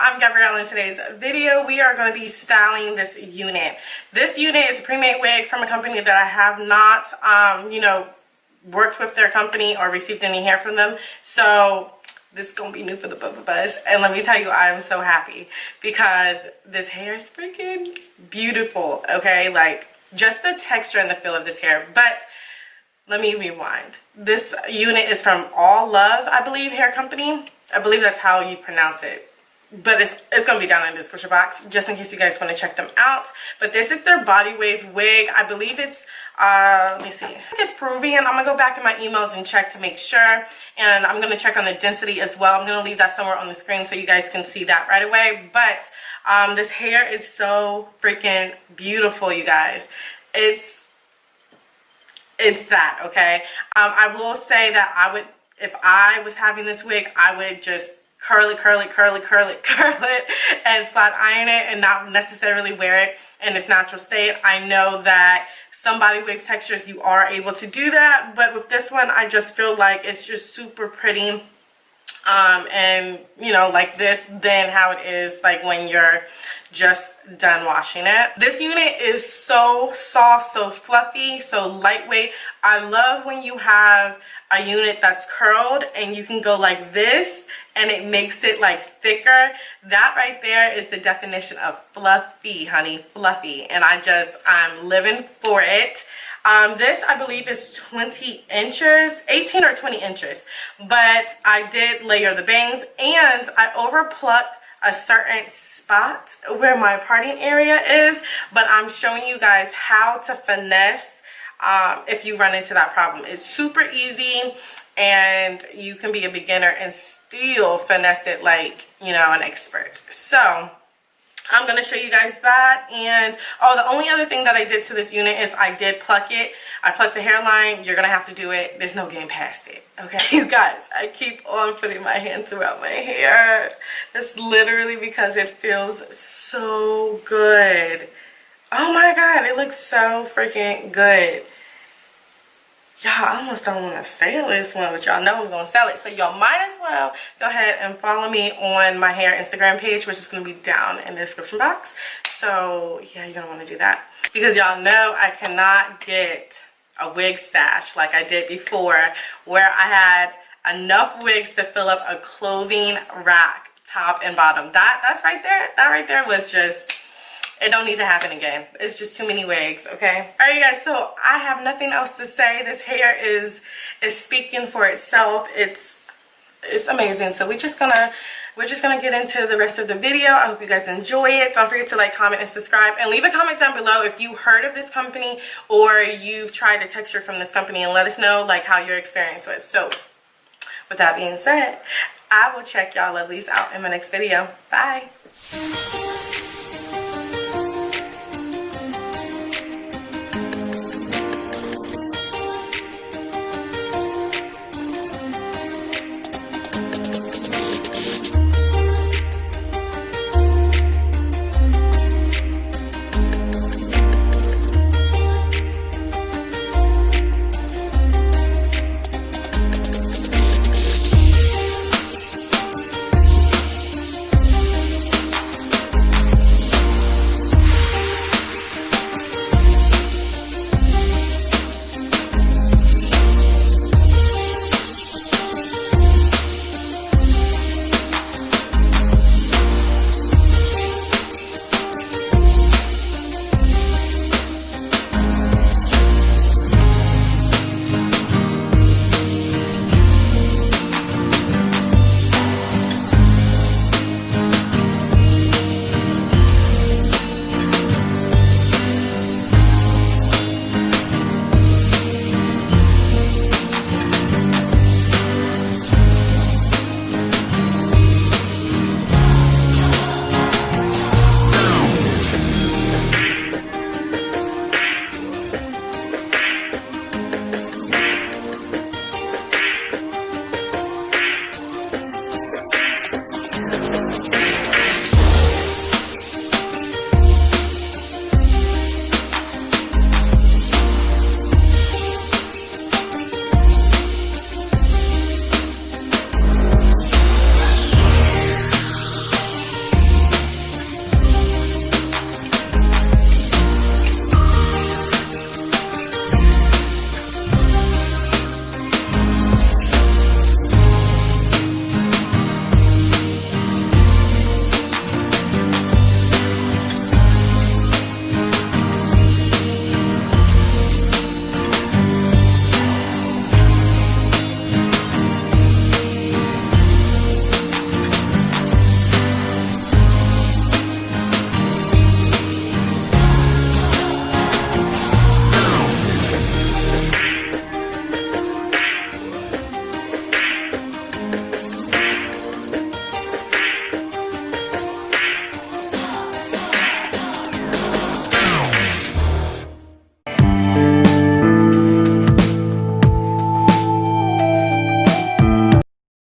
I'm Gabrielle. In today's video, we are going to be styling this unit. This unit is a pre-made wig from a company that I have not, worked with their company or received any hair from them. So this is going to be new for the both of us. And let me tell you, I'm so happy because this hair is freaking beautiful, okay? Like, just the texture and the feel of this hair. But let me rewind. This unit is from Allove, I believe, hair company. I believe that's how you pronounce it. But it's going to be down in the description box just in case you guys want to check them out. But this is their body wave wig. I believe it's, let me see. I think it's Peruvian. I'm going to go back in my emails and check to make sure. And I'm going to check on the density as well. I'm going to leave that somewhere on the screen so you guys can see that right away. But this hair is so freaking beautiful, you guys. It's that, okay? I will say that if I was having this wig, I would just curl it, and flat iron it and not necessarily wear it in its natural state. I know that some body wig textures you are able to do that, but with this one, I just feel like it's just super pretty. And like this than how it is like when you're just done washing it. This unit is so soft, so fluffy, so lightweight. I love when you have a unit that's curled and you can go like this and it makes it like thicker. That right there is the definition of fluffy, honey, fluffy. And I'm living for it. This I believe is 20 inches, 18 or 20 inches, but I did layer the bangs and I overplucked a certain spot where my parting area is, but I'm showing you guys how to finesse if you run into that problem. It's super easy and you can be a beginner and still finesse it like, an expert. So I'm going to show you guys that. And the only other thing that I did to this unit is I did pluck it. I plucked the hairline. You're going to have to do it. There's no getting past it. Okay, you guys, I keep on putting my hand throughout my hair. That's literally because it feels so good. Oh my God, it looks so freaking good. Y'all, I almost don't want to sell this one, but y'all know I'm going to sell it. So y'all might as well go ahead and follow me on my hair Instagram page, which is going to be down in the description box. So yeah, you're going to want to do that. Because y'all know I cannot get a wig stash like I did before, where I had enough wigs to fill up a clothing rack, top and bottom. That right there was just... It don't need to happen again. It's just too many wigs, okay? All right, you guys, so I have nothing else to say. This hair is speaking for itself. It's amazing. So we're just gonna get into the rest of the video. I hope you guys enjoy it. Don't forget to like, comment, and subscribe. And leave a comment down below if you heard of this company or you've tried a texture from this company, and let us know like how your experience was. So with that being said, I will check y'all lovelies out in my next video. Bye.